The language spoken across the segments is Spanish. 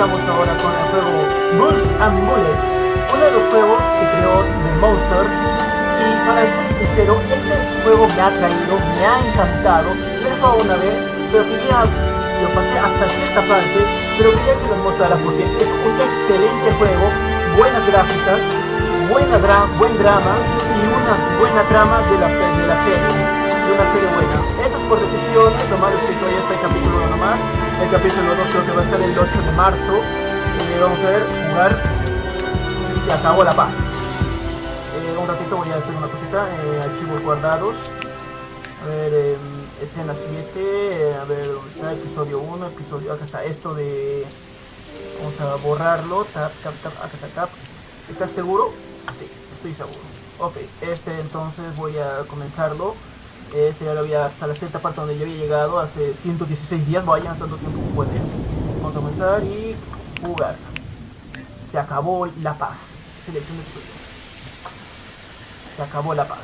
estamos ahora con el juego Bulls and Bullets, uno de los juegos que creó The Monsters. Y para ser sincero, este juego me ha traído, me ha encantado. Lo he jugado una vez, pero quería, lo pasé hasta cierta parte, pero quería que los mostrara porque es un excelente juego, buenas gráficas, buen drama y una buena trama de la serie, de una serie buena. Esto es por decisiones, lo malo es que todavía está el capítulo 1 nomás. El capítulo 2 creo que va a estar el 8 de marzo. Vamos a ver, jugar. Se acabó la paz. Un ratito voy a hacer una cosita. Archivos guardados. A ver, escena 7. A ver, ¿dónde está? Episodio 1, episodio... Acá está, esto de... Vamos a borrarlo. Tap, tap, tap, acá está, tap. ¿Estás seguro? Sí, estoy seguro. Ok, entonces voy a comenzarlo. Ya lo había hasta la cierta parte donde ya había llegado hace 116 días. Vaya, tanto tiempo puede. Vamos a comenzar y jugar. Se acabó la paz. Selección de tutorial. Se acabó la paz.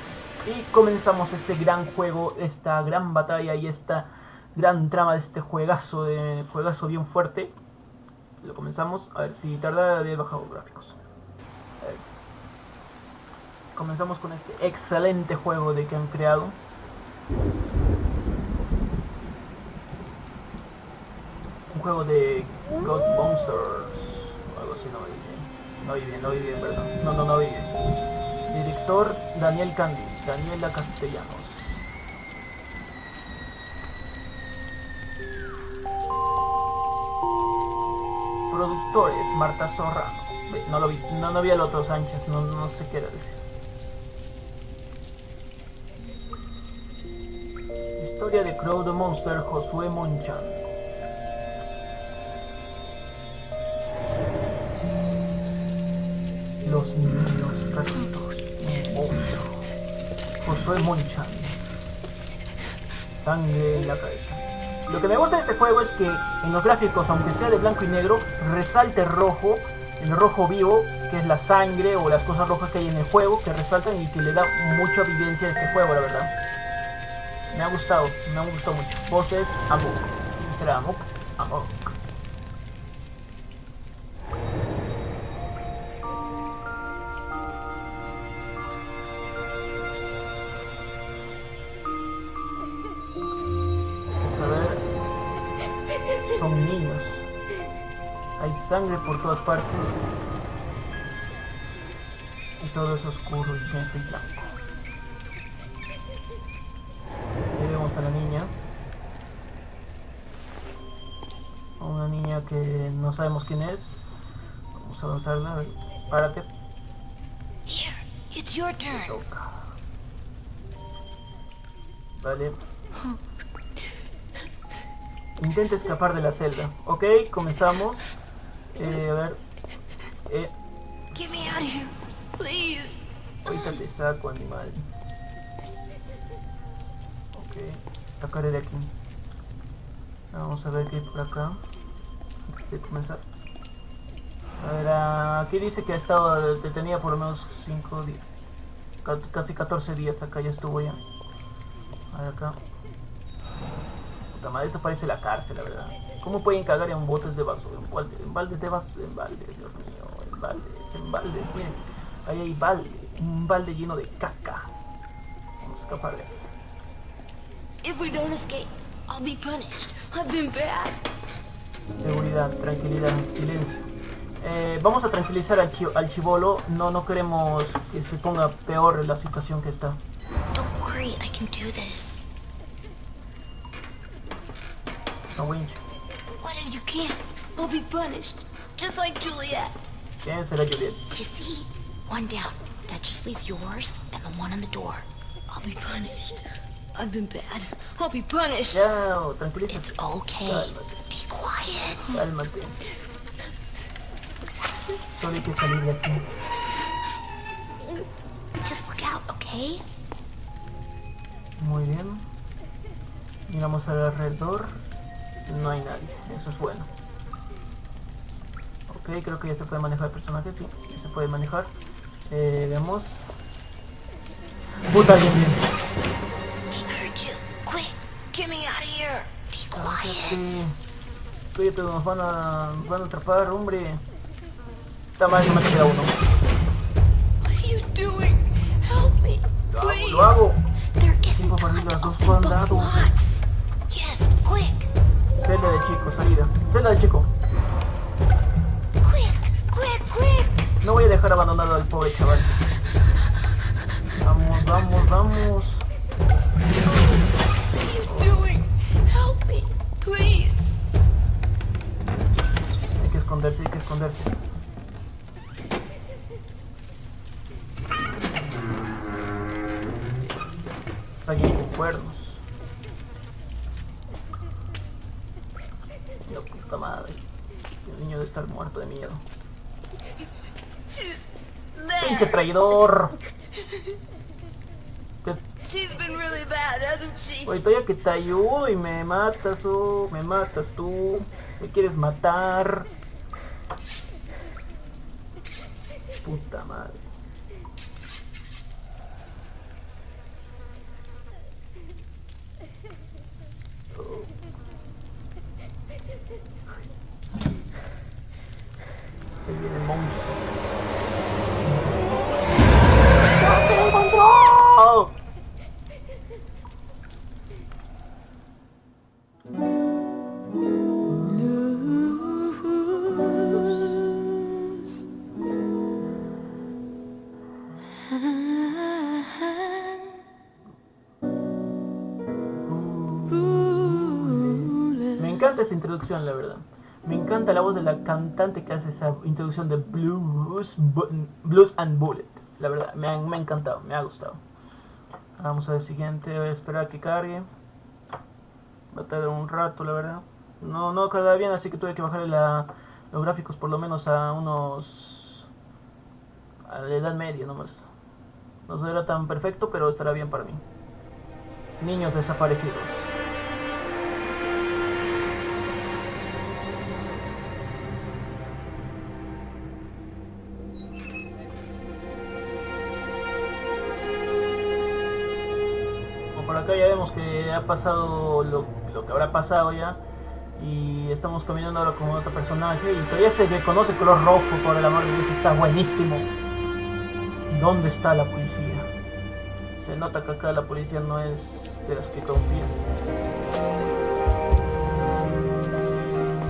Y comenzamos este gran juego, esta gran batalla y esta gran trama de este juegazo bien fuerte. Lo comenzamos. A ver si tarda, había bajado gráficos. A ver. Comenzamos con este excelente juego que han creado. Un juego de Monsters, algo así, no vi bien, perdón. No vi bien. Director Daniela Castellanos. Productores Marta Zorrano. No lo vi, no vi a Loto Sánchez, no sé qué era decir. Historia de ACrowdofMonsters Josué Monchan. Los niños perdidos. Josué Monchan. Sangre en la cabeza. Lo que me gusta de este juego es que en los gráficos, aunque sea de blanco y negro, resalta el rojo vivo, que es la sangre o las cosas rojas que hay en el juego, que resaltan y que le da mucha vivencia a este juego, la verdad. Me ha gustado mucho. Voces, Amok. ¿Quién será Amok? Amok. Vamos a ver. Son niños. Hay sangre por todas partes. Y todo es oscuro y blanco. A la niña, una niña que no sabemos quién es. Vamos a avanzarla. A ver, párate. Here, it's your turn. Toca. Vale. Intenta escapar de la celda. Ok, comenzamos. A ver. Get me out of here, please. Ahorita te saco, animal. Sacaré de aquí. Vamos a ver qué hay por acá antes de comenzar. A ver, aquí dice que ha estado detenida por lo menos 5 días, casi 14 días. Acá ya estuvo ya. A ver acá. Puta madre, esto parece la cárcel, la verdad. ¿Cómo pueden cagar en botes de vaso? En baldes de vaso, en baldes, Dios mío, en baldes, miren. Ahí hay un balde lleno de caca. Vamos a escapar de aquí. If we don't escape, I'll be punished. I've been bad. Seguridad, tranquilidad, silencio. Vamos a tranquilizar al chibolo. No queremos que se ponga peor la situación que está. Don't worry, I can do this. No winch. What if you can't? I'll be punished, just like Juliet. ¿Quién será Juliet? You see, one down. That just leaves yours and the one on the door. I'll be punished. I've been bad. I'll be punished. Ya, tranquilízate. It's okay. Cálmate. Be quiet. Cálmate. Solo hay que salir de aquí. Just look out, okay? Muy bien. Miramos alrededor. No hay nadie. Eso es bueno. Ok, creo que ya se puede manejar el personaje. Sí, ya se puede manejar. Veamos. Puta, bien. He heard you. Quick, get me out of here. Be quiet. Cállate, nos van a atrapar, hombre. Está mal, no me queda uno. What are you doing? Help me, please. Lo hago. There isn't Tiempo para abrir time las to dos open both cuadrados. locks. Yes, quick. Celda de chico, salida. Celda de chico. Quick, quick, quick. No voy a dejar abandonado al pobre chaval. Vamos, vamos, vamos. What are you doing? Help me, please. Hay que esconderse, hay que esconderse. Está aquí con cuernos. Dios, puta madre. El niño debe estar muerto de miedo. She's ¡Pinche there. traidor! She's been really bad, hasn't she? Oye, todavía que te ayudo y me matas, oh, me matas tú. Me quieres matar. Puta madre. Oh. Ahí viene el monstruo. ¡Ya te encontró! Me encanta esa introducción, la verdad. Me encanta la voz de la cantante que hace esa introducción de Blues and Bullet. La verdad, me ha encantado, me ha gustado. Vamos a ver el siguiente, voy a esperar a que cargue. Va a tardar un rato, la verdad. No carga bien, así que tuve que bajarle los gráficos por lo menos a unos... a la edad media nomás. No será tan perfecto, pero estará bien para mí. Niños desaparecidos. Por acá ya vemos que ha pasado lo que habrá pasado ya. Y estamos caminando ahora con otro personaje. Y todavía se reconoce el color rojo, por el amor de Dios, está buenísimo. ¿Dónde está la policía? Se nota que acá la policía no es de las que confías.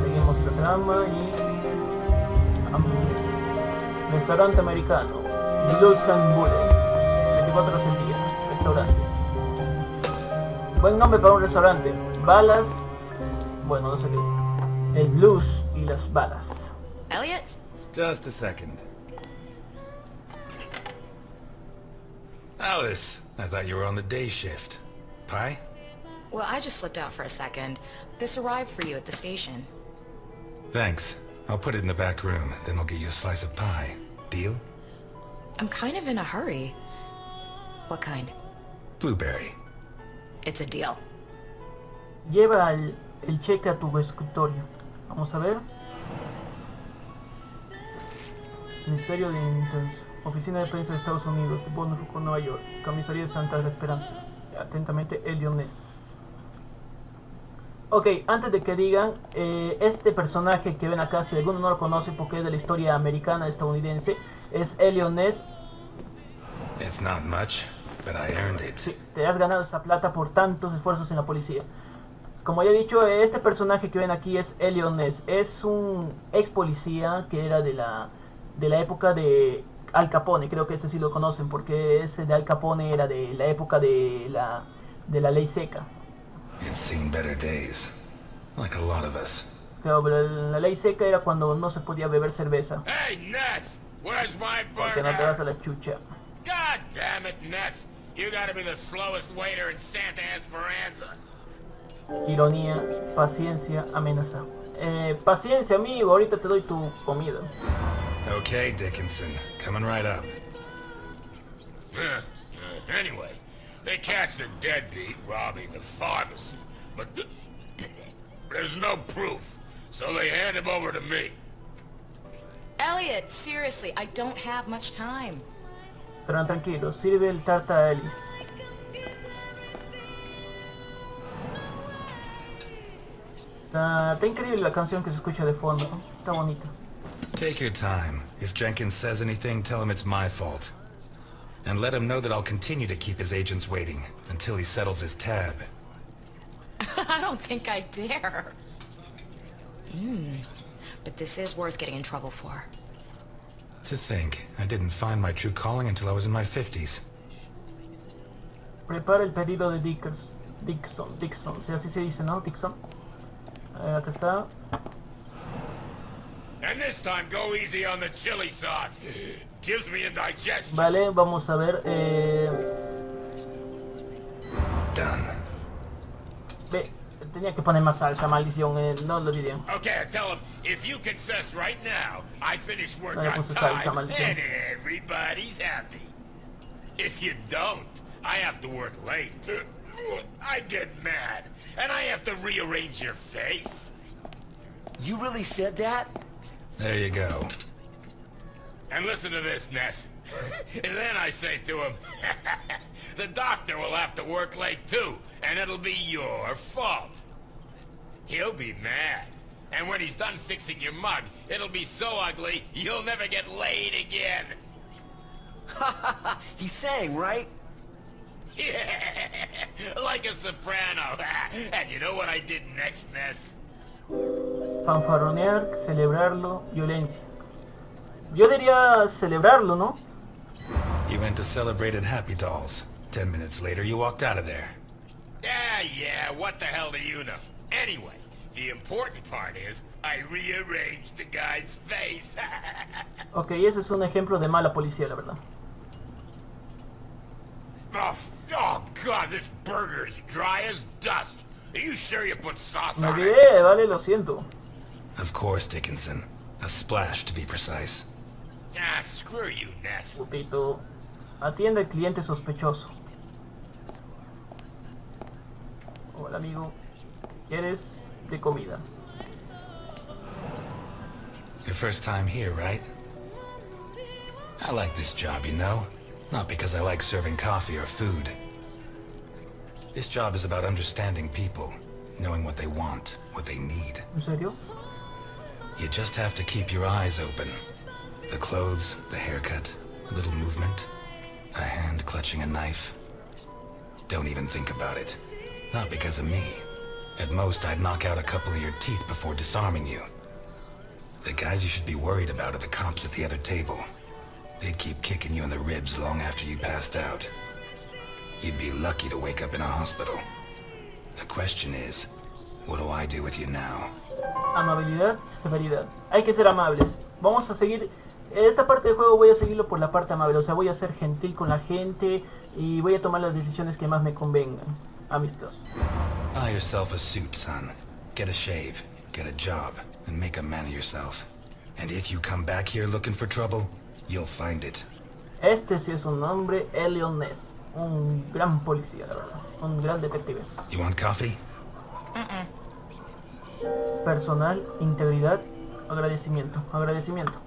Seguimos la trama y... restaurante americano. Blues and Bullets. 24 horas al día. Restaurante. Buen nombre para un restaurante. Balas. Bueno, no sé qué. El blues y las balas. Elliot? Just a second. Alice, I thought you were on the day shift. Pie? Well, I just slipped out for a second. This arrived for you at the station. Thanks. I'll put it in the back room, then I'll get you a slice of pie. Deal? I'm kind of in a hurry. What kind? Blueberry. It's a deal. Lleva el cheque a tu escritorio. Vamos a ver. Ministerio de Intenso. Oficina de Prensa de Estados Unidos, de Bond, Nueva York. Comisaría de Santa Esperanza. Atentamente, Elliot Ness. Ok, antes de que digan, este personaje que ven acá, si alguno no lo conoce porque es de la historia americana estadounidense, es Elliot Ness. It's not much, but I earned it. Sí, te has ganado esa plata por tantos esfuerzos en la policía. Como ya he dicho, este personaje que ven aquí es Elliot Ness. Es un ex policía que era de la época de Al Capone. Creo que ese sí lo conocen porque ese de Al Capone era de la época de la ley seca. It's seen better days, like a lot of us. Pero la ley seca era cuando no se podía beber cerveza. Hey, Ness! Where's my Porque no te vas a burger? la chucha. God damn it, Ness! You gotta be the slowest waiter in Santa Esperanza. Ironía, paciencia, amenaza. Paciencia, amigo, ahorita te doy tu comida. Okay, Dickinson, coming right up. Anyway, they catch the deadbeat robbing the pharmacy, but there's no proof, so they hand him over to me. Elliot, seriously, I don't have much time. Tranquilo, sirve el tarta a Alice. Está increíble la canción que se escucha de fondo, ¿no? Está bonita. Take your time. If Jenkins says anything, tell him it's my fault. And let him know that I'll continue to keep his agents waiting until he settles his tab. I don't think I dare. But this is worth getting in trouble for. To think, I didn't find my true calling until I was in my 50s. Prepara el pedido de Dixon, si así se dice, ¿no? Dixon. Acá está. And this time, go easy on the chili sauce. Gives me indigestion. Vale, vamos a ver. Done. Ve, tenía que poner más salsa, maldición. No lo diré. Okay, tell him, if you confess right now, I finish work Vale, on puse salsa, time, maldición. and everybody's happy. If you don't, I have to work late. I get mad, and I have to rearrange your face. You really said that? There you go. And listen to this, Ness. And then I say to him, the doctor will have to work late too, and it'll be your fault. He'll be mad. And when he's done fixing your mug, it'll be so ugly, you'll never get laid again. He sang, right? Yeah, like a soprano. And you know what I did next, Ness? Fanfarronear, celebrarlo, violencia. Yo diría celebrarlo, ¿no? You went to celebrate at Happy Dolls. 10 minutes later, you walked out of there. Yeah, what the hell do you know? Anyway, the important part is, I rearranged the guy's face. Ok, ese es un ejemplo de mala policía, la verdad. Oh, God, this burger is dry as dust. Are you sure you put sauce Me on it? olvidé, vale, lo siento. Of course, Dickinson. A splash, to be precise. Ah, screw you, Ness. Pupito, atiende al cliente sospechoso. Hola, amigo. ¿Quieres de comida? Your first time here, right? I like this job, you know? Not because I like serving coffee or food. This job is about understanding people, knowing what they want, what they need. ¿En serio? You just have to keep your eyes open. The clothes, the haircut, a little movement, a hand clutching a knife. Don't even think about it. Not because of me. At most, I'd knock out a couple of your teeth before disarming you. The guys you should be worried about are the cops at the other table. They'd keep kicking you in the ribs long after you passed out. You'd be lucky to wake up in a hospital. The question is, what do I do with you now? Amabilidad, severidad. Hay que ser amables. Vamos a seguir... Esta parte del juego voy a seguirlo por la parte amable. O sea, voy a ser gentil con la gente y voy a tomar las decisiones que más me convengan. Amistoso. Buy yourself a suit, son. Get a shave, get a job, and make a man of yourself. And if you come back here looking for trouble, you'll find it. Este sí es un hombre, Elliot Ness. Un gran policía, la verdad. Un gran detective. You want coffee? Personal, integridad, agradecimiento. Agradecimiento.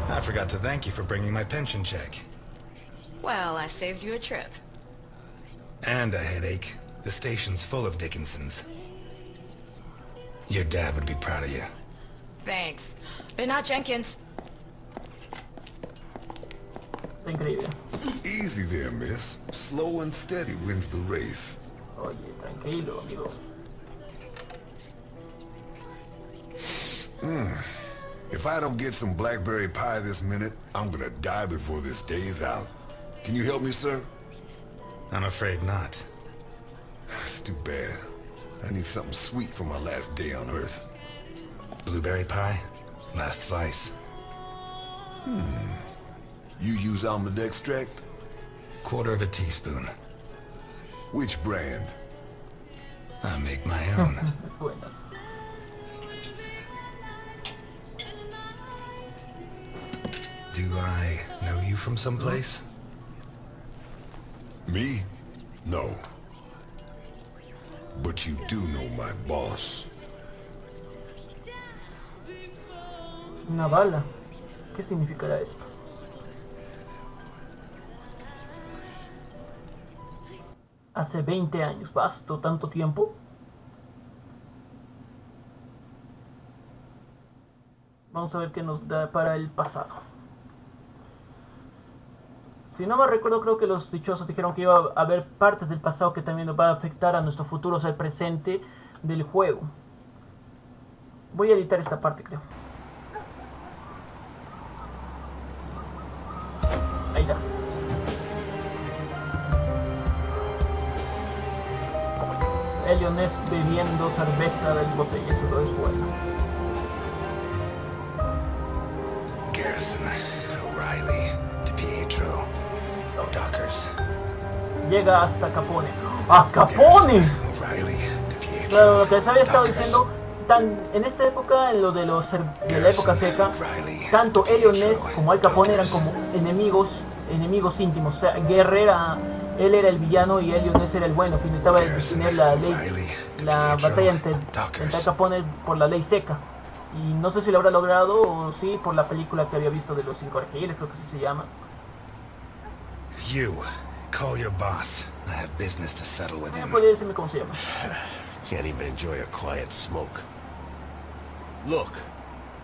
I forgot to thank you for bringing my pension check. Well, I saved you a trip. And a headache. The station's full of Dickinsons. Your dad would be proud of you. Thanks. But not Jenkins. Está increíble. Easy there, miss. Slow and steady wins the race. Oye, tranquilo, amigo. If I don't get some blackberry pie this minute, I'm gonna die before this day is out. Can you help me, sir? I'm afraid not. It's too bad. I need something sweet for my last day on Earth. Blueberry pie? Last slice. You use almond extract? Quarter of a teaspoon. Which brand? I make my own. Es buenas. Do I know you from someplace? Me? No. But you do know my boss. Una bala. ¿Qué significará esto? Hace 20 años. ¿Basto tanto tiempo? Vamos a ver qué nos da para el pasado. Si no me recuerdo, creo que los dichosos dijeron que iba a haber partes del pasado que también nos va a afectar a nuestro futuro, o sea, el presente del juego. Voy a editar esta parte, creo. Ahí está. Eliones bebiendo cerveza del botella, eso no es bueno. Garrison, O'Reilly, Pietro, Dockers. Llega hasta Capone. ¡Ah, Capone! O'Reilly, Pietro. Claro, lo que les había estado diciendo, en esta época, en lo de de la época seca, tanto Eliones como Al Capone eran como enemigos íntimos. O sea, Guerrera, él era el villano y Eliones era el bueno, que intentaba detener la batalla entre Al Capone por la ley seca. Y no sé si lo habrá logrado o sí por la película que había visto de los incorregibles, creo que así se llama. You, call your boss. I have business to settle with him. ¿Puede decirme cómo se llama? Can't even enjoy a quiet smoke. Look,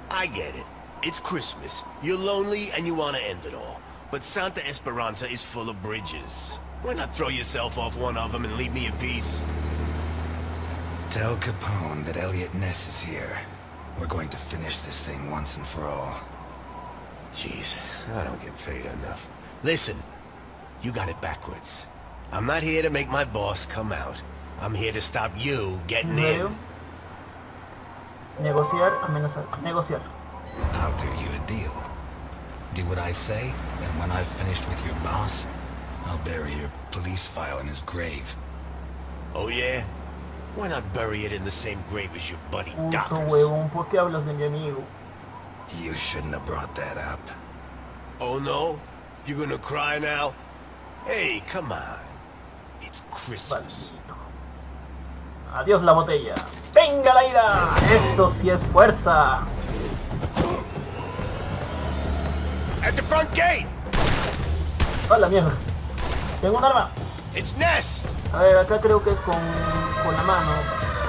I get it. It's Christmas. You're lonely and you want to end it all. But Santa Esperanza is full of bridges. Why not throw yourself off one of them and leave me in peace? Tell Capone that Elliot Ness is here. We're going to finish this thing once and for all. Jeez, I don't get paid enough. Listen, you got it backwards. I'm not here to make my boss come out. I'm here to stop you getting in. Negociar, amenazar, negociar. I'll do you a deal. Do what I say, and when I've finished with your boss, I'll bury your police file in his grave. Oh yeah? Why not bury it in the same grave as your buddy Dockers? Puto huevón, ¿por qué hablas de mi amigo? You shouldn't have brought that up. Oh no? You gonna cry now? Hey, come on. It's Christmas. Maldito. Adiós la botella. ¡Venga la ira! Eso sí es fuerza. At the front gate! ¡A la mierda! Tengo un arma. It's Ness! A ver, acá creo que es con la mano.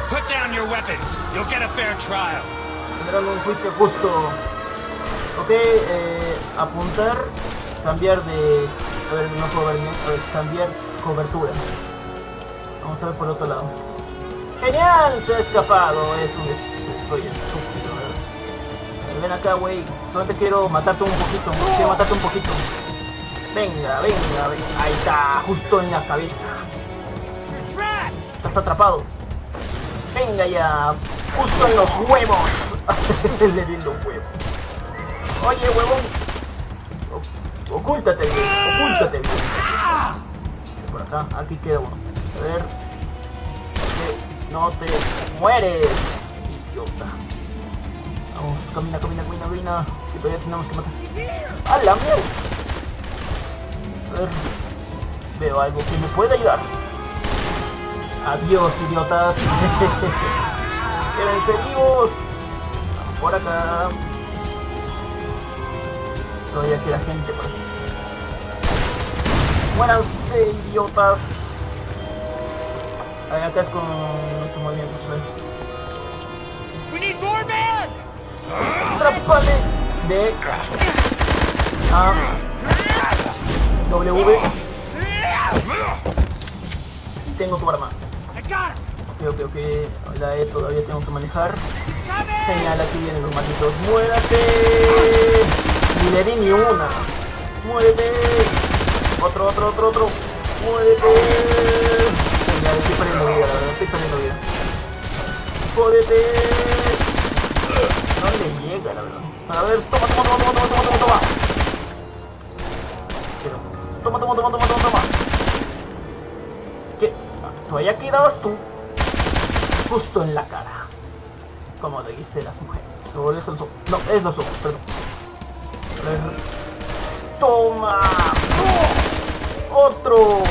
Put down your weapons. You'll get a fair trial. Tendrán un juicio justo. Ok, apuntar, cambiar de... A ver, no puedo ver bien. A ver, cambiar cobertura. Vamos a ver por otro lado. ¡Genial! Se ha escapado. Estoy estúpido. Ven acá, güey. Solamente quiero matarte un poquito. Quiero matarte un poquito. Venga, venga, venga. Ahí está, justo en la cabeza. Estás atrapado. Venga ya. Justo en los huevos. Le di los huevos. Oye, huevón. Ocúltate bien. Ocúltate bien. Por acá. Aquí queda uno. A ver. No te mueres, idiota. Vamos, camina, camina, camina, camina. Que todavía tenemos que matar. ¡A la mierda! A ver. Veo algo que me puede ayudar. Adiós, idiotas. Quédense vivos. Por acá. Todavía queda gente por aquí. Muéranse, idiotas. Acá es con su movimiento, ¿sabes? We need more men! Atrápale de A W. Tengo tu arma. Ok. La E todavía tengo que manejar. Genial, aquí vienen los malditos. ¡Muérate! Ni le di ni una. ¡Muérete! Otro. ¡Muérete! Genial, estoy perdiendo vida, la verdad, estoy perdiendo vida. ¡Jódete! No le llega, la verdad. A ver, toma. Toma. ¿Qué? Todavía quedabas tú. Justo en la cara. Como le dicen las mujeres. O es los ojos. No, es los ojos, perdón. A ver. ¡Toma! ¡Otro!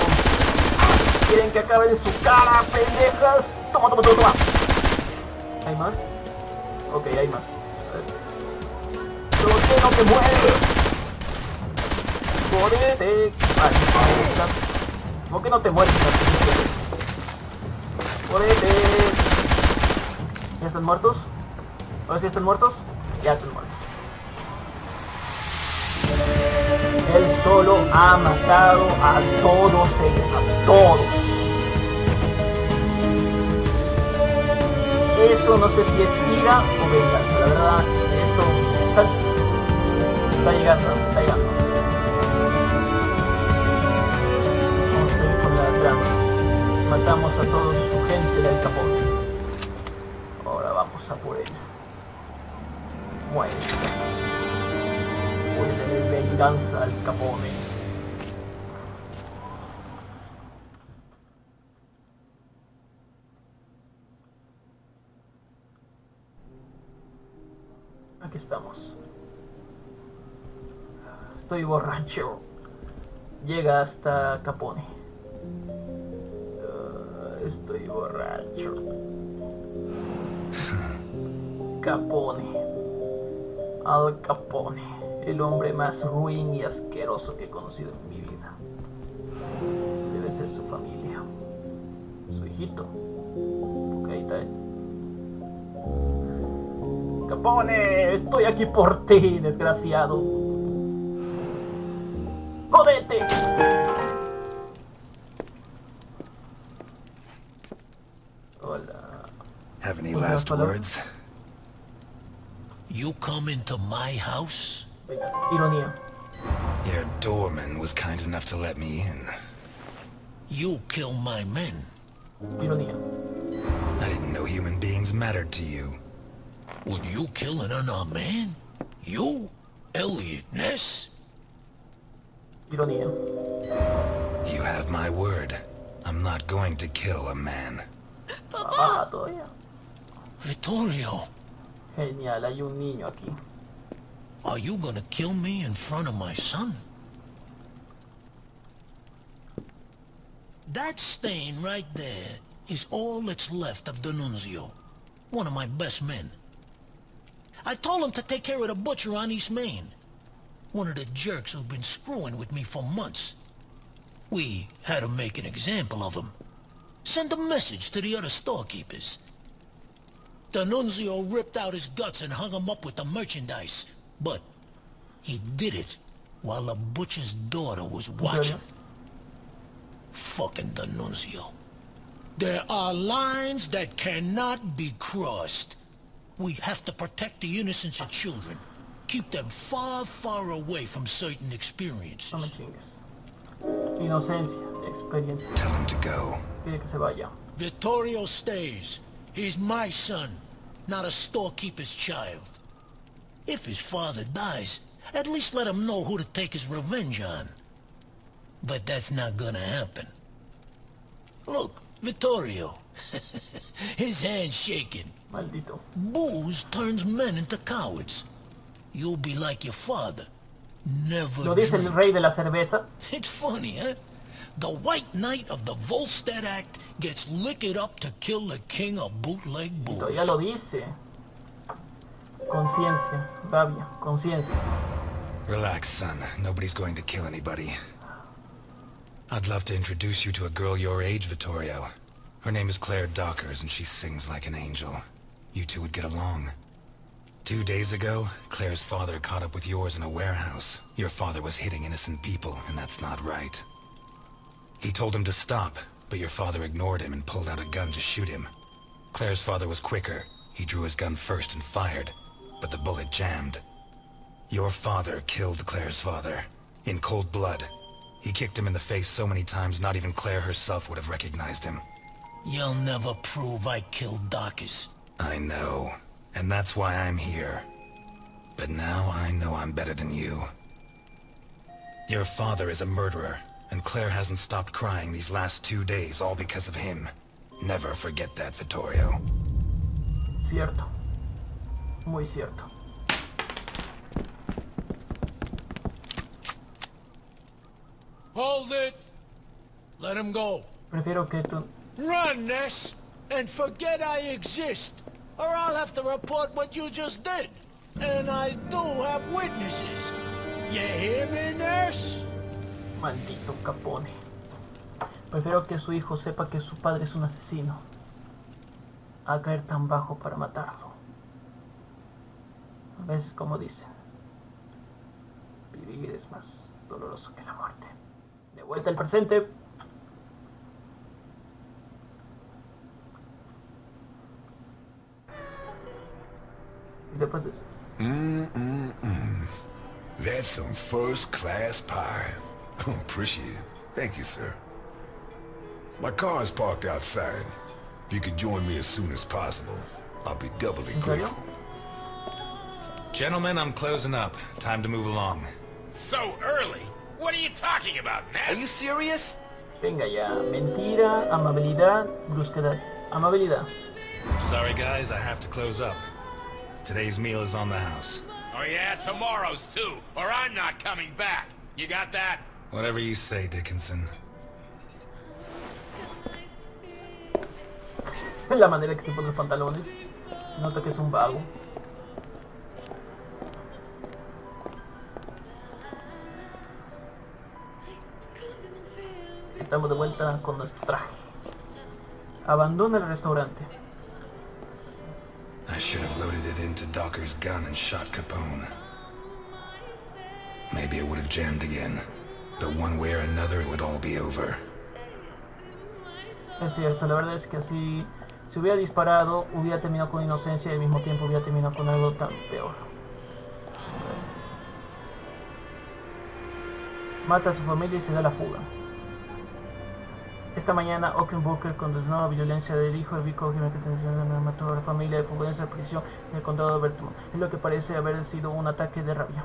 ¿Quieren que acabe en su cara, pendejas? Toma. ¿Hay más? Ok, hay más. ¿Por qué no te mueres? ¡Jodete! ¿Por qué no te mueres? ¡Jodete! ¿Ya están muertos? ¿Ahora sí están muertos? Ya están muertos. Él solo ha matado a todos ellos, a todos. Eso no sé si es ira o venganza, la verdad, esto está llegando, está llegando. Vamos a seguir con la trama. Matamos a toda su gente del Capón. Ahora vamos a por él. Muere. Ponle venganza al Capone. Aquí estamos. Estoy borracho. Llega hasta Capone. Estoy borracho. Capone. Al Capone. El hombre más ruin y asqueroso que he conocido en mi vida. Debe ser su familia. Su hijito. Porque ahí está él. Capone, estoy aquí por ti, desgraciado. ¡Jódete! Hola. Have any last words? You come into my house? Venga, ironía. Your doorman was kind enough to let me in. You kill my men. Ironía. I didn't know human beings mattered to you. Would you kill an unarmed man? You? Elliot Ness? Ironía. You have my word. I'm not going to kill a man. Ah, todavía. Vittorio, Genial, hay un niño aquí. are you gonna kill me in front of my son? That stain right there is all that's left of D'Annunzio, one of my best men. I told him to take care of the butcher on East Main, one of the jerks who've been screwing with me for months. We had to make an example of him. Send a message to the other storekeepers. D'Annunzio ripped out his guts and hung him up with the merchandise, but he did it while the butcher's daughter was watching. Fucking D'Annunzio. There are lines that cannot be crossed. We have to protect the innocence of children. Keep them far, far away from certain No me experiences. chingues. Inocencia, experiencia. Tell him to go. Pide que se vaya. Vittorio stays. He's my son, not a storekeeper's child. If his father dies, at least let him know who to take his revenge on. But that's not gonna happen. Look, Vittorio. His hand's shaking. Maldito. Booze turns men into cowards. You'll be like your father. Never Lo dice el drink. rey de la cerveza. It's funny, huh? The White Knight of the Volstead Act gets liquored up to kill the king of bootleg Todavía lo booze. dice. Conciencia, rabia, conciencia. Relax, son. Nobody's going to kill anybody. I'd love to introduce you to a girl your age, Vittorio. Her name is Claire Dockers, and she sings like an angel. You two would get along. 2 days ago, Claire's father caught up with yours in a warehouse. Your father was hitting innocent people, and that's not right. He told him to stop, but your father ignored him and pulled out a gun to shoot him. Claire's father was quicker. He drew his gun first and fired, but the bullet jammed. Your father killed Claire's father, in cold blood. He kicked him in the face so many times not even Claire herself would have recognized him. You'll never prove I killed Dockers. I know, and that's why I'm here. But now I know I'm better than you. Your father is a murderer, and Claire hasn't stopped crying these last 2 days, all because of him. Never forget that, Vittorio. Cierto. Muy cierto. Hold it! Let him go. Prefiero que tú... Run, Ness, and forget I exist, or I'll have to report what you just did. And I do have witnesses. You hear me, Ness? Maldito Capone. Prefiero que su hijo sepa que su padre es un asesino a caer tan bajo para matarlo. A veces, como dicen, vivir es más doloroso que la muerte. De vuelta al presente. Y después de eso. That's some first-class pie. Appreciate it. Thank you, sir. My car is parked outside. If you could join me as soon as possible, I'll be doubly grateful. Gentlemen, I'm closing up. Time to move along. So early? What are you talking about, Ness? Are you serious? Venga ya. Mentira, amabilidad, brusquedad. Amabilidad. I'm sorry, guys. I have to close up. Today's meal is on the house. Oh yeah, tomorrow's too, or I'm not coming back. You got that? Whatever you say, Dickinson. La manera que se pone los pantalones. Se nota que es un vago. Estamos de vuelta con nuestro traje. Abandona el restaurante. I should have loaded it into Docker's gun and shot Capone. Maybe it would have jammed again, but one way or another it would all be over. Es cierto, la verdad es que así, si hubiera disparado, hubiera terminado con inocencia y al mismo tiempo hubiera terminado con algo tan peor. Mata a su familia y se da la fuga. Esta mañana, Oaken Booker condenó la violencia del hijo de Vic Oaken que mató a la familia de fugó en esa prisión en el condado de Bertram. Es lo que parece haber sido un ataque de rabia.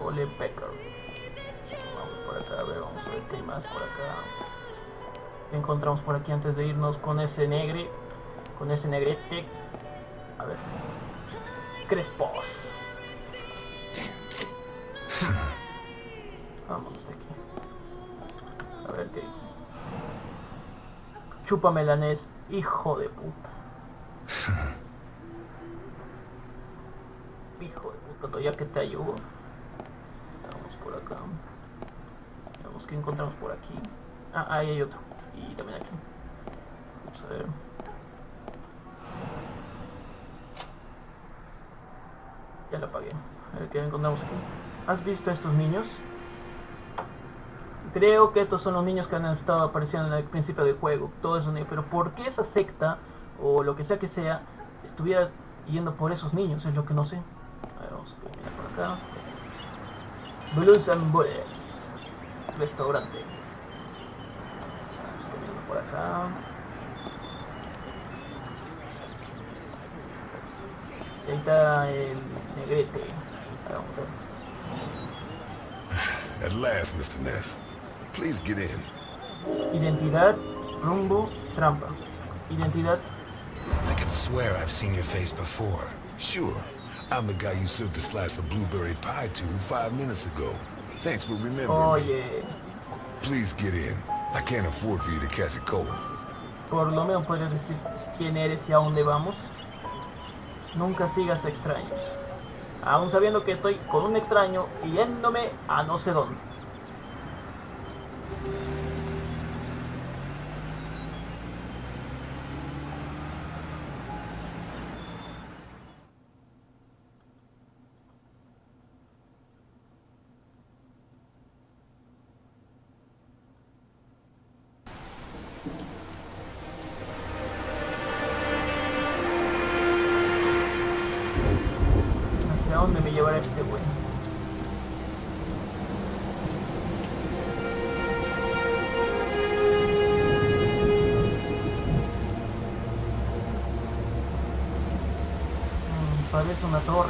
Ole Becker. Vamos por acá, a ver, vamos a ver qué hay más por acá. ¿Qué encontramos por aquí antes de irnos con ese negre? Con ese negrete. A ver. Crespos. Vámonos de aquí. A ver qué. Chúpame la Ness, hijo de puta. Hijo de puta, todavía que te ayudo. Vamos por acá. Veamos qué encontramos por aquí. Ah, ahí hay otro. Y también aquí. Vamos a ver. Ya lo apagué. A ver qué encontramos aquí. ¿Has visto a estos niños? Creo que estos son los niños que han estado apareciendo al principio del juego. Todo eso, pero ¿por qué esa secta o lo que sea estuviera yendo por esos niños? Es lo que no sé. A ver, vamos a mirar por acá. Blues and Bullets. Restaurante. Vamos caminando por acá. Y ahí está el negrete. A ver, vamos a ver. At last, Mr. Ness. Please get in. Identidad, rumbo, trampa. Identidad. I could swear I've seen your face before. Sure. I'm the guy you served a slice of blueberry pie to 5 minutes ago. Thanks for remembering Oye, me. Please get in. I can't afford for you to catch a cold. por lo menos podrías decir quién eres y a dónde vamos. Nunca sigas a extraños. Aún sabiendo que estoy con un extraño y yéndome a no sé dónde. ¿Hacia dónde me llevará este güey? Parece una torre.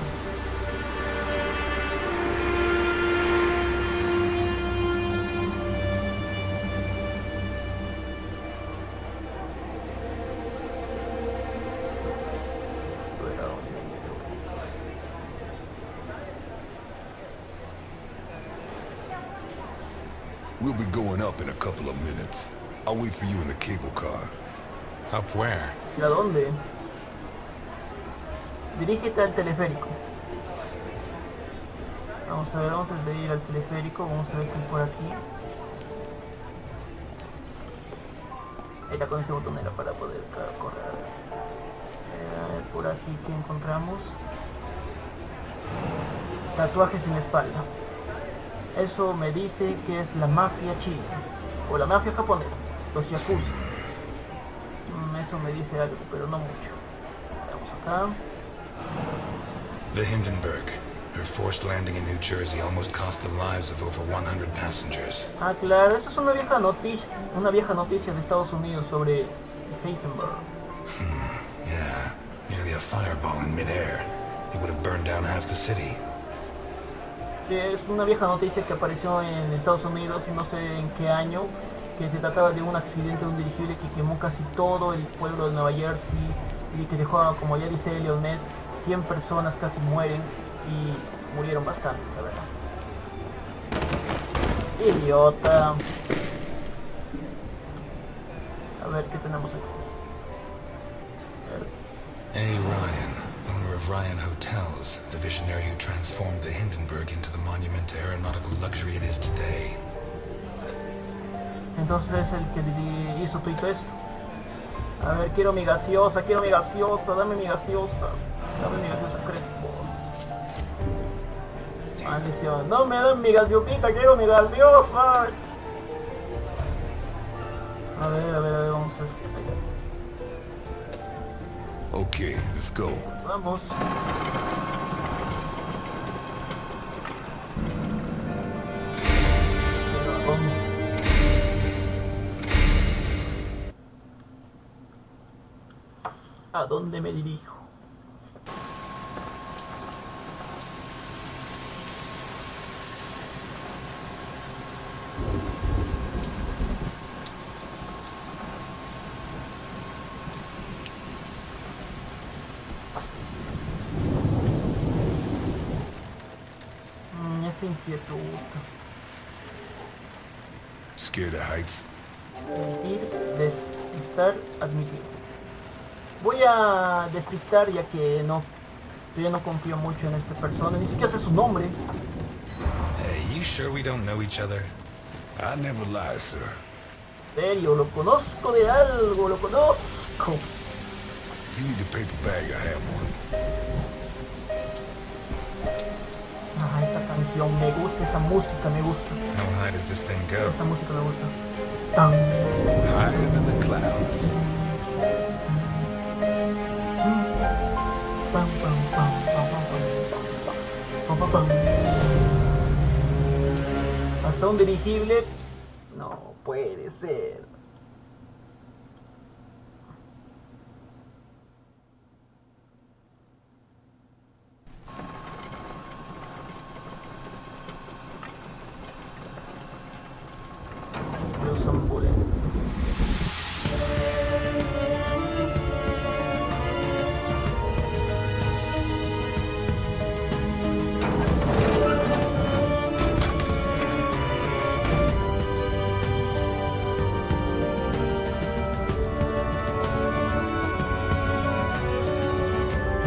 We'll be going up in a couple of minutes. I'll wait for you in the cable car. Up where? ¿Y a dónde? Dirígete al teleférico. Vamos a ver, antes de ir al teleférico, vamos a ver qué hay por aquí. Ahí está, con este botón era para poder correr. A ver, por aquí, ¿qué encontramos? Tatuajes en la espalda. Eso me dice que es la mafia china. O la mafia japonesa. Los yakuza. Eso me dice algo, pero no mucho. Vamos acá. The Hindenburg. Her forced landing in New Jersey almost cost the lives of over 100 passengers. Ah, claro, esa es una vieja noticia de Estados Unidos sobre Heisenberg. Yeah, nearly a fireball in midair. It would have burned down half the city. Sí, es una vieja noticia que apareció en Estados Unidos, no sé en qué año, que se trataba de un accidente de un dirigible que quemó casi todo el pueblo de Nueva Jersey y que dejó, como ya dice Elliot Ness, 100 personas casi mueren y murieron bastantes, la verdad. Idiota. A ver, ¿qué tenemos aquí? A. Ryan, owner of Ryan Hotels, the visionary who transformed the Hindenburg into the monument to aeronautical luxury it is today. Entonces es el que hizo todo esto. A ver, quiero mi gaseosa, dame mi gaseosa, Crespos. Maldición, no me dan mi gaseosita, quiero mi gaseosa. A ver, vamos a escuchar. Okay, let's go. Vamos. ¿A dónde me dirijo? Esa inquietud. Scared of heights? Mentir, despistar, admitir. Voy a despistar ya que yo no confío mucho en esta persona, ni siquiera sé su nombre. Hey, you sure we don't know each other? I never lie, sir. En serio, lo conozco de algo, lo conozco. If you need a paper bag, I have one. Ah, esa canción me gusta, esa música me gusta. How high does this thing go? Esa música me gusta. Tan. Higher than the clouds. Pam, pam, pam, pam, pam, pam, pam, pam. Hasta un dirigible. No puede ser. Los ambulancias.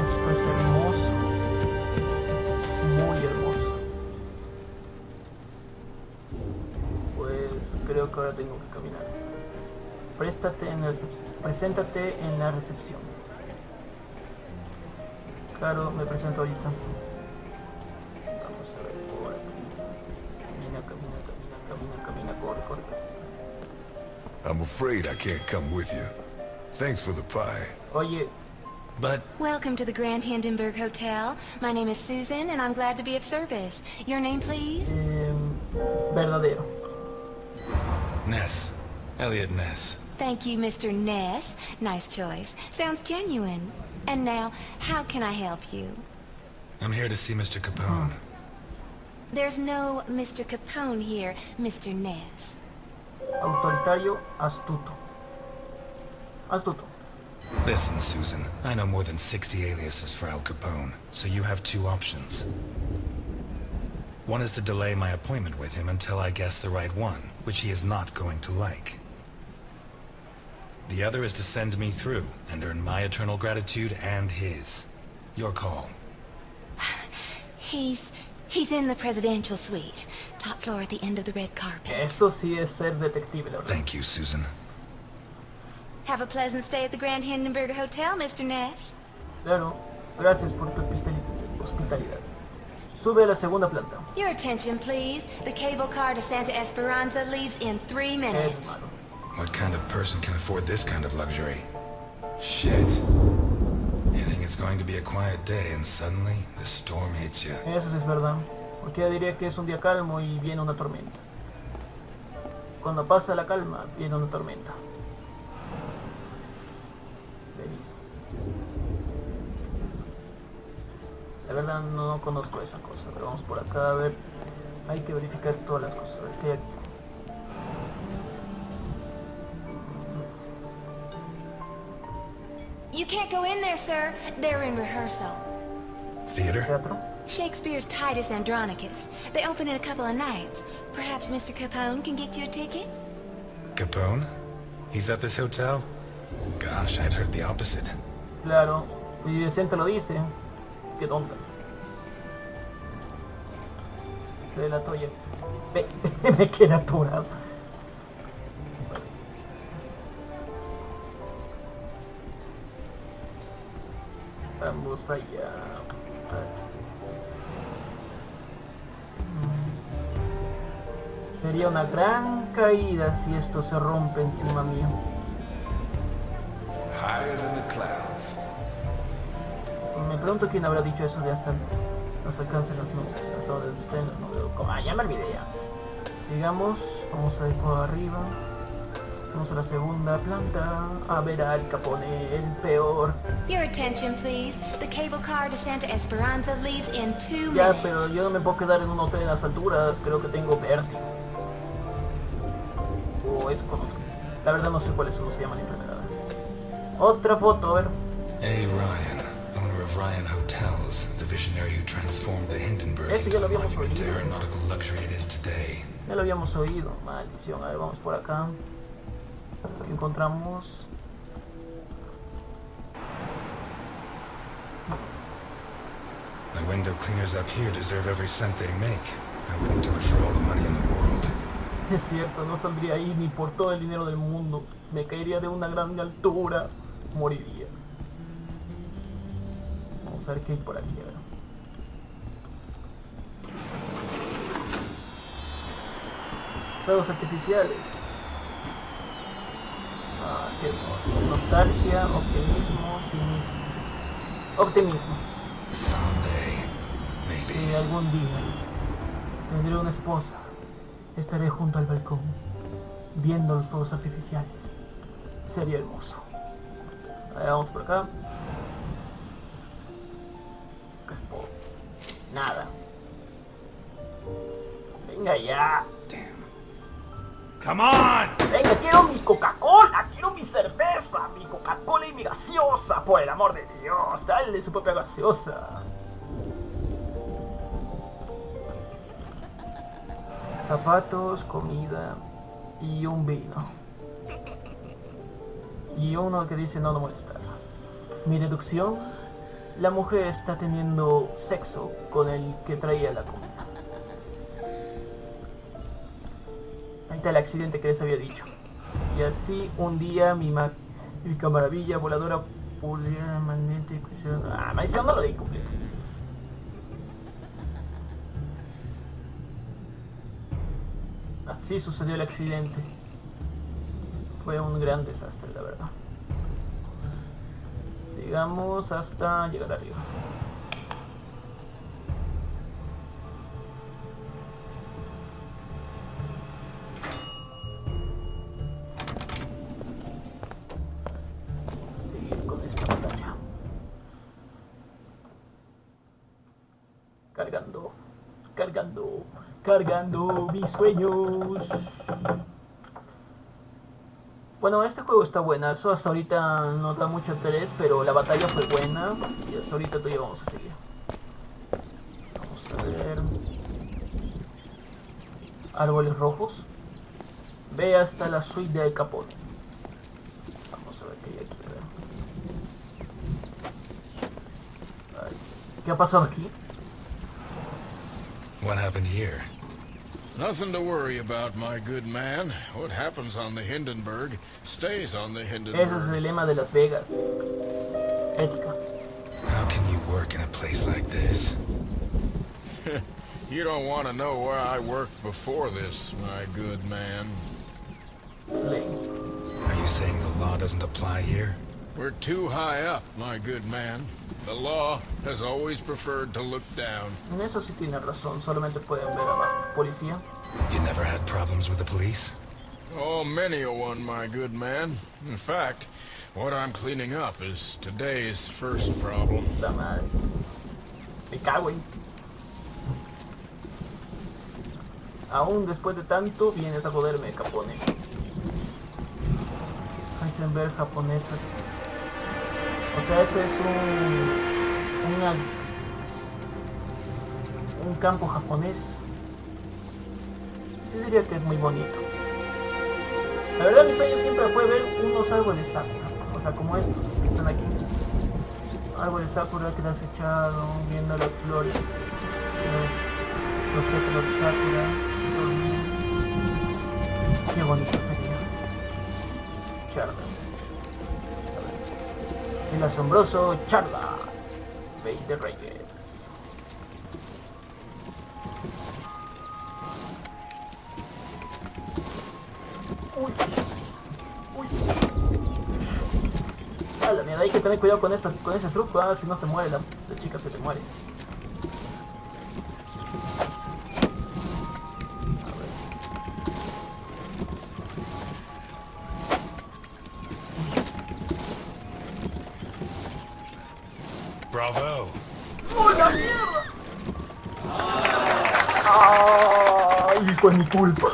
Esto es hermoso, muy hermoso. Pues creo que ahora tengo que caminar. Preséntate en la recepción. Claro, me presento ahorita. Vamos a ver por aquí. Camina, corre. I'm afraid I can't come with you. Thanks for the pie. Oye, But Welcome to the Grand Hindenburg Hotel. My name is Susan, and I'm glad to be of service. Your name, please? verdadero. Ness. Elliot Ness. Thank you, Mr. Ness. Nice choice. Sounds genuine. And now, how can I help you? I'm here to see Mr. Capone. There's no Mr. Capone here, Mr. Ness. Autoritario, astuto. Astuto. Listen, Susan. I know more than 60 aliases for Al Capone, so you have two options. One is to delay my appointment with him until I guess the right one, which he is not going to like. The other is to send me through and earn my eternal gratitude and his. Your call. He's in the presidential suite. Top floor at the end of the red carpet. Eso sí es ser detective, la verdad. Thank you, Susan. Have a pleasant stay at the Grand Hindenburg Hotel, Mr. Ness. Claro, gracias por tu hospitalidad. Sube a la segunda planta. Your attention, please. The cable car to Santa Esperanza leaves in 3 Es minutes. malo. What kind of person can afford this kind of luxury? Shit. You think it's going to be a quiet day and suddenly the storm hits you. Eso sí es verdad. Porque yo diría que es un día calmo y viene una tormenta. Cuando pasa la calma, viene una tormenta. Feliz. ¿Qué es eso? La verdad no conozco esa cosa, pero vamos por acá a ver. Hay que verificar todas las cosas. A ver qué hay aquí. You can't go in there, sir. They're in rehearsal. Theater? Teatro. Shakespeare's Titus Andronicus. They open in a couple of nights. Perhaps Mr. Capone can get you a ticket? Capone? He's at this hotel? Gosh, I'd heard the opposite. Claro. Y Vicente lo dice. Qué tonta. Se delató ya. Me queda atorado. Vamos allá. Sería una gran caída si esto se rompe encima mío. Higher than the clouds. Me pregunto quién habrá dicho eso de hasta nos alcancen las nubes, hasta donde estén las nubes. Ya me olvidé ya. Sigamos, vamos a ir por arriba. Vamos a la segunda planta a ver al Capone, el peor. Your attention, please. The cable car to Santa Esperanza leaves in 2 Ya, minutes. pero yo no me puedo quedar en un hotel en las alturas, creo que tengo vértigo. O es con otro. La verdad no sé cuál es, cómo se llama la enfermedad. Otra foto, a ver. A. Ryan, owner of Ryan Hotels, the visionary who transformed the Hindenburg Eso ya into lo the habíamos monument to oído. aeronautical luxury it is today. Ya lo habíamos oído, maldición. A ver, vamos por acá. ¿Qué encontramos? The window cleaners up here deserve every cent they make. I wouldn't do it for all the money in the world. Es cierto, no saldría ahí ni por todo el dinero del mundo. Me caería de una gran altura. Moriría. Vamos a ver qué hay por aquí, a ver. Fuegos artificiales. Ah, qué hermoso. Nostalgia, optimismo, cinismo. Optimismo. Someday, Si maybe. algún día tendré una esposa, estaré junto al balcón, viendo los fuegos artificiales. Sería hermoso. A ver, vamos por acá. Caspo. Nada. Venga ya. Come on! Venga, quiero mi Coca-Cola, quiero mi cerveza, mi Coca-Cola y mi gaseosa, por el amor de Dios, dale su propia gaseosa. Zapatos, comida y un vino. Y uno que dice no molestar. Mi deducción, la mujer está teniendo sexo con el que traía la comida. Ahí está el accidente que les había dicho. Y así un día mi maravilla voladora puliera magnética. Maldición, no lo di completo. Así sucedió el accidente. Fue un gran desastre, la verdad. Sigamos hasta llegar arriba. Seguir con esta batalla. Cargando, cargando, cargando mis sueños. Bueno, este juego está buenazo, hasta ahorita no da mucho interés, pero la batalla fue buena y hasta ahorita todavía vamos a seguir. Vamos a ver. Árboles rojos. Ve hasta la suite de Capone. Vamos a ver qué hay aquí. A ver. Ay, ¿qué ha pasado aquí? What happened here? Nothing to worry about, my good man. What happens on the Hindenburg stays on the Ese es Hindenburg. el lema de Las Vegas. Ética. How can you work in a place like this? You don't want to know where I worked before this, my good man. Are you saying the law doesn't apply here? We're too high up, my good man. The law has always preferred to look down. En eso sí tiene razón, solamente pueden ver abajo. Policía. You never had problems with the police? Oh, many a one, my good man. In fact, what I'm cleaning up is today's first problem. La madre. Me cago en... Aún después de tanto, vienes a joderme, Capone. Heisenberg japonesa. O sea, este es un campo japonés. Yo diría que es muy bonito. La verdad, mi sueño siempre fue ver unos árboles sakura. O sea, como estos que están aquí. Árboles sakura que has echado, viendo las flores, los pétalos de sakura. Qué bonito sería. Charla. El asombroso Charla. Rey de Reyes. Uy. Uy. A la mierda, hay que tener cuidado con ese truco, si no te muere la chica, se te muere. Bravo. ¡Oh, la mierda! ¡Ay, fue mi culpa!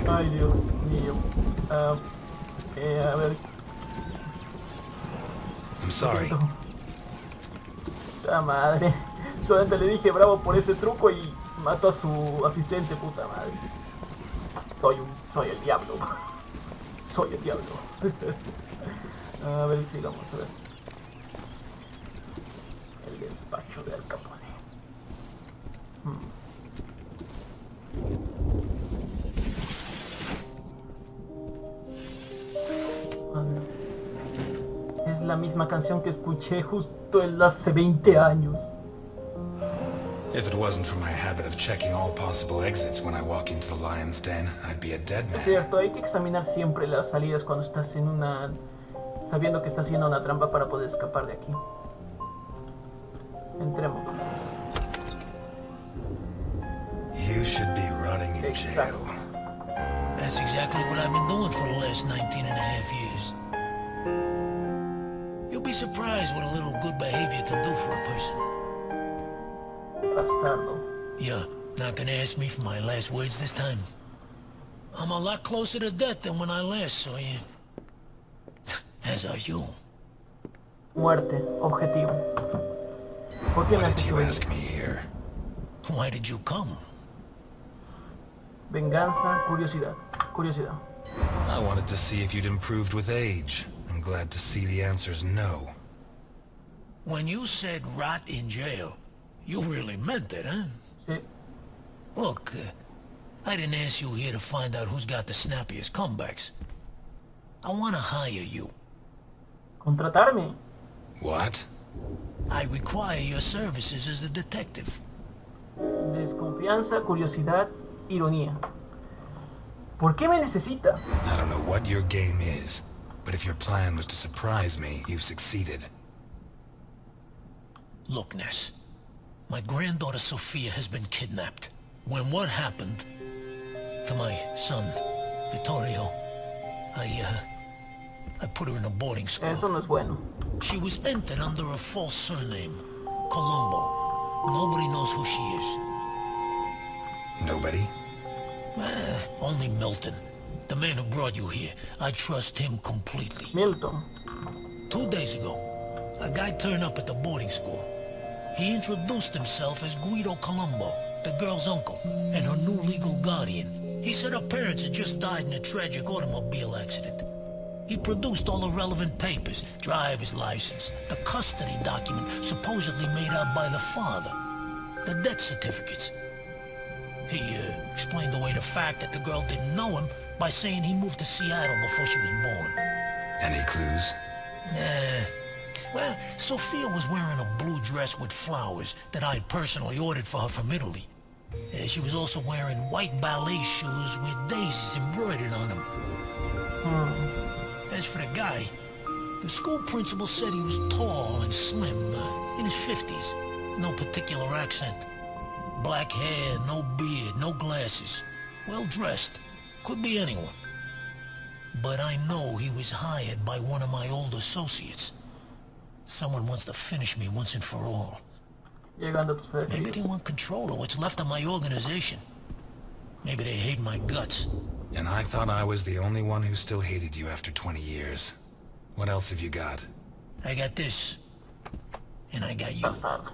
Ay, Dios mío. A ver. I'm sorry. La madre. Solamente le dije bravo por ese truco y mató a su asistente, puta madre. Soy el diablo. Soy el diablo. A ver, sigamos, a ver. El despacho de Al Capone. Es la misma canción que escuché justo hace 20 años. If it wasn't for my habit of checking all possible exits when I walk into the lion's den, I'd be a dead man. Es cierto, hay que examinar siempre las salidas cuando estás en sabiendo que estás haciendo una trampa para poder escapar de aquí. Entremos. You should be rotting in Exacto. jail. That's exactly what I've been doing for the last 19 and a half years. You'll be surprised what a little good behavior can do for a person. Bastardo. You're not gonna ask me for my last words this time? I'm a lot closer to death than when I last saw you. As are you. Muerte. Objetivo. ¿Por qué me Why has did hecho you eso? ask me here? Why did you come? Venganza, curiosidad. Curiosidad. I wanted to see if you'd improved with age. I'm glad to see the answer's no. When you said rot in jail, you really meant it, huh? Sí. Look, I didn't ask you here to find out who's got the snappiest comebacks. I want to hire you. Contratarme. What? I require your services as a detective. Desconfianza, curiosidad, ironía. ¿Por qué me necesita? I don't know what your game is, but if your plan was to surprise me, you've succeeded. Look, Ness. My granddaughter Sophia has been kidnapped. When what happened to my son, Vittorio, I put her in a boarding school. Eso no es bueno. She was entered under a false surname, Colombo. Nobody knows who she is. Nobody? Only Milton. The man who brought you here. I trust him completely. Milton. 2 days ago, a guy turned up at the boarding school. He introduced himself as Guido Colombo, the girl's uncle, and her new legal guardian. He said her parents had just died in a tragic automobile accident. He produced all the relevant papers, driver's license, the custody document supposedly made out by the father, the death certificates. He explained away the fact that the girl didn't know him by saying he moved to Seattle before she was born. Any clues? Nah, Well, Sophia was wearing a blue dress with flowers that I personally ordered for her from Italy. She was also wearing white ballet shoes with daisies embroidered on them. As for the guy, the school principal said he was tall and slim, in his 50s. No particular accent. Black hair, no beard, no glasses. Well dressed. Could be anyone. But I know he was hired by one of my old associates. Someone wants to finish me once and for all. Llegando a tus Maybe they preferidos. want control of what's left of my organization. Maybe they hate my guts. And I thought I was the only one who still hated you after 20 years. What else have you got? I got this. And I got you. Bastardo.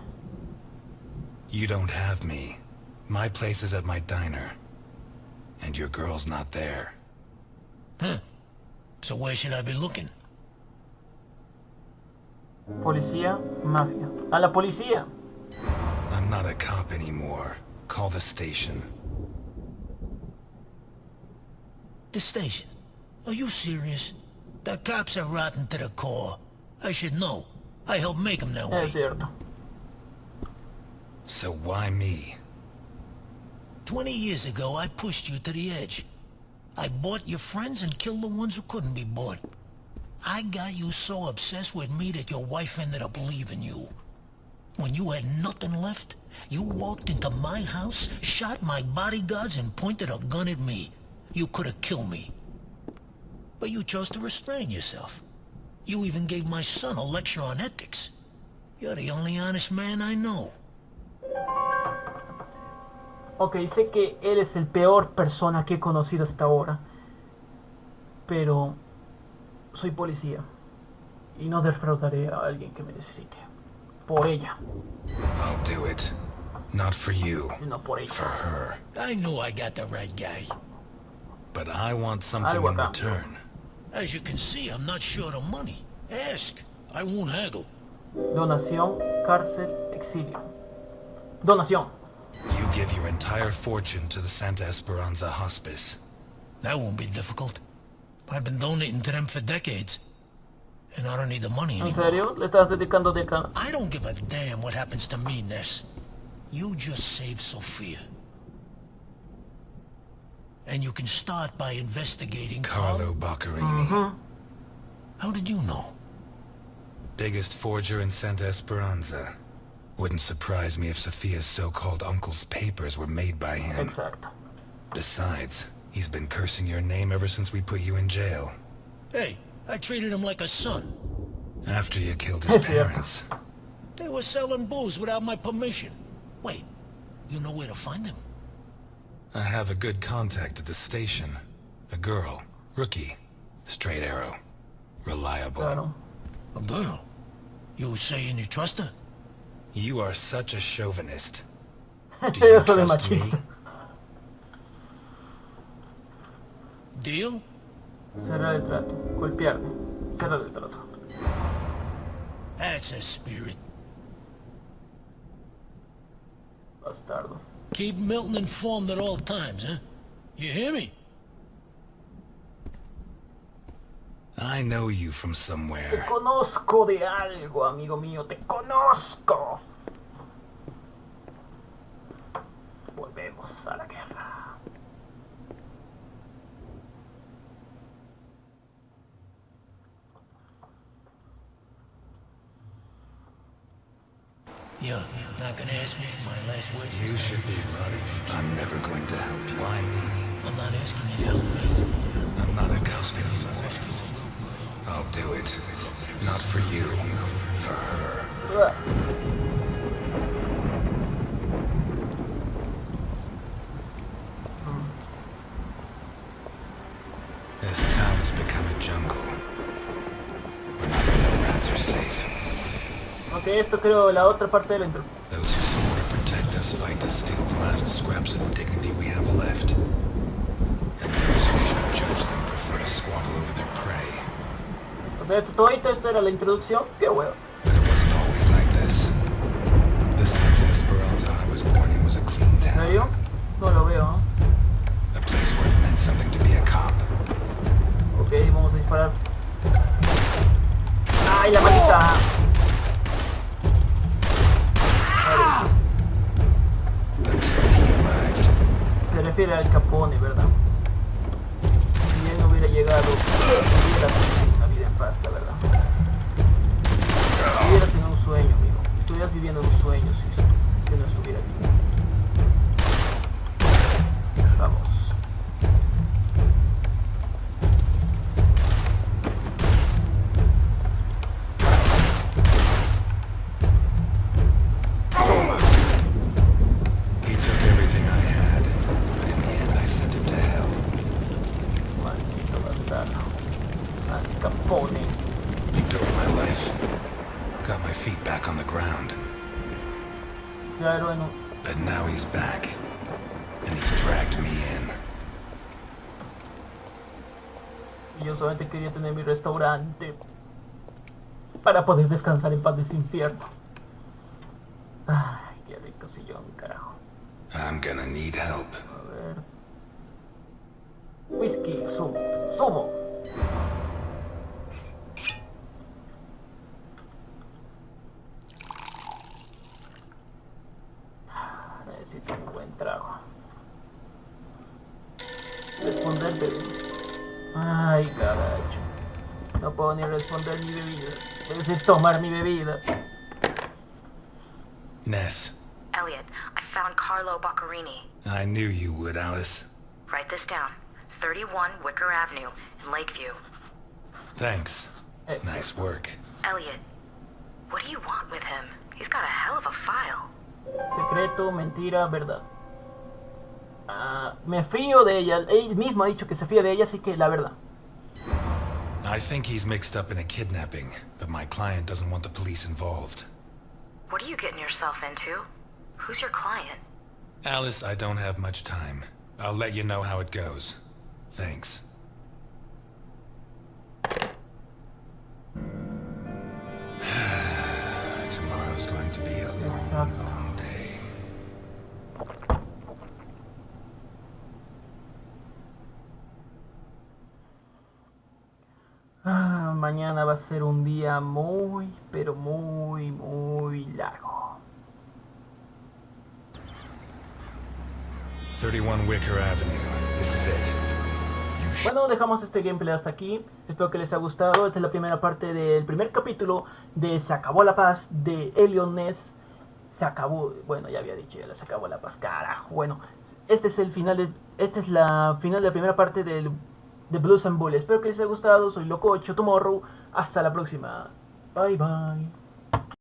You don't have me. My place is at my diner. And your girl's not there. Huh. So where should I be looking? Policía, mafia. A la policía. I'm not a cop anymore. Call the station. The station? Are you serious? The cops are rotten to the core. I should know. I helped make them that way. Es cierto. So why me? 20 years ago, I pushed you to the edge. I bought your friends and killed the ones who couldn't be bought. I got you so obsessed with me that your wife ended up leaving you. When you had nothing left, you walked into my house, shot my bodyguards, and pointed a gun at me. You could have killed me. But you chose to restrain yourself. You even gave my son a lecture on ethics. You're the only honest man I know. Ok, sé que él es el peor persona que he conocido hasta ahora. Pero soy policía. Y no defraudaré a alguien que me necesite. Por ella. I'll do it. Not for you. Sino por For ella. her. I knew I got the right guy. But I want something Algo a in cambio. return. As you can see, I'm not short of money. Ask. I won't haggle. Donación, cárcel, exilio. Donación. You give your entire fortune to the Santa Esperanza Hospice. That won't be difficult. I've been donating to them for decades. And I don't need the money ¿En anymore. serio? ¿Le estás dedicando de can... I don't give a damn what happens to me, Ness. You just save Sophia. And you can start by investigating Carlo Boccherini. How did you know? Biggest forger in Santa Esperanza. Wouldn't surprise me if Sophia's so-called uncle's papers were made by him. Exacto. Besides, he's been cursing your name ever since we put you in jail. Hey, I treated him like a son. After you killed his Yes, yeah. parents. They were selling booze without my permission. Wait, you know where to find them? I have a good contact at the station. A girl. Rookie. Straight arrow. Reliable. Claro. A girl? You saying you trust her? You are such a chauvinist. Do you Eso de trust me? machista. Deal? Cerrar el trato. Golpearme. Cerrar el trato. That's a spirit. Bastardo. Keep Milton informed at all times, huh? You hear me? I know you from Te somewhere. conozco de algo, amigo mío. Te conozco. Volvemos a la guerra. You're not gonna ask me for my last words? You should be running. I'm never going to help you. Why me? I'm not asking you to help me. I'm not a cop anymore. I'll do it. Not for you. For her. This town has become a jungle. Where not even the rats are safe. Ok, esto creo la otra parte de la intro. Those who swore to protect us fight to steal the last scraps of dignity we have left. And those who should judge them prefer to squabble over their prey. O sea, todito esto era la introducción. Qué huevo. But it wasn't always like this. The Santa Esperanza I was born in was a clean ¿En town. serio? No lo veo, ¿no? A place where it meant something to be a cop. Ok, vamos a disparar. ¡Ay, la maldita! refiere al Capone, ¿verdad? Si él no hubiera llegado, hubiera tenido una vida en paz, la verdad. Estuvieras en un sueño, amigo. Estuvieras viviendo un sueño si no estuviera aquí. Vamos. He took everything I had, but in the end I sent him to hell. Maldito bastardo. Al Capone. He built my life. Got my feet back on the ground. Claro, en un... But now he's back. And he's dragged me in. Y yo solamente quería tener mi restaurante para poder descansar en paz de ese infierno. Ay, qué rico sillón, carajo. I'm gonna need help. A ver. Whisky, sumo. Necesito un buen trago. Responder bebida. Ay, carajo. No puedo ni responder mi bebida. Debes tomar mi bebida. Ness, Elliot, I found Carlo Boccarini. I knew you would, Alice. Write this down. 31 Wicker Avenue in Lakeview. Thanks. Excellent. Nice work. Elliot, what do you want with him? He's got a hell of a file. Secreto, mentira, verdad. Me fío de ella. Él mismo ha dicho que se fía de ella, así que la verdad. I think he's mixed up in a kidnapping, but my client doesn't want the police involved. What are you getting yourself into? Who's your client? Alice, I don't have much time. I'll let you know how it goes. Thanks. Tomorrow's going to be a long, long day. Mañana va a ser un día muy, pero muy largo. 31 Wicker Avenue. This is it. Bueno, dejamos este gameplay hasta aquí. Espero que les haya gustado. Esta es la primera parte del primer capítulo de Se acabó la paz de Elliot Ness. Se acabó, bueno, ya había dicho, ya se acabó la paz, carajo. Bueno, este es el final de, esta es la final de la primera parte de Blues and Bull. Espero que les haya gustado. Soy Loco, Tomorrow. Hasta la próxima. Bye bye.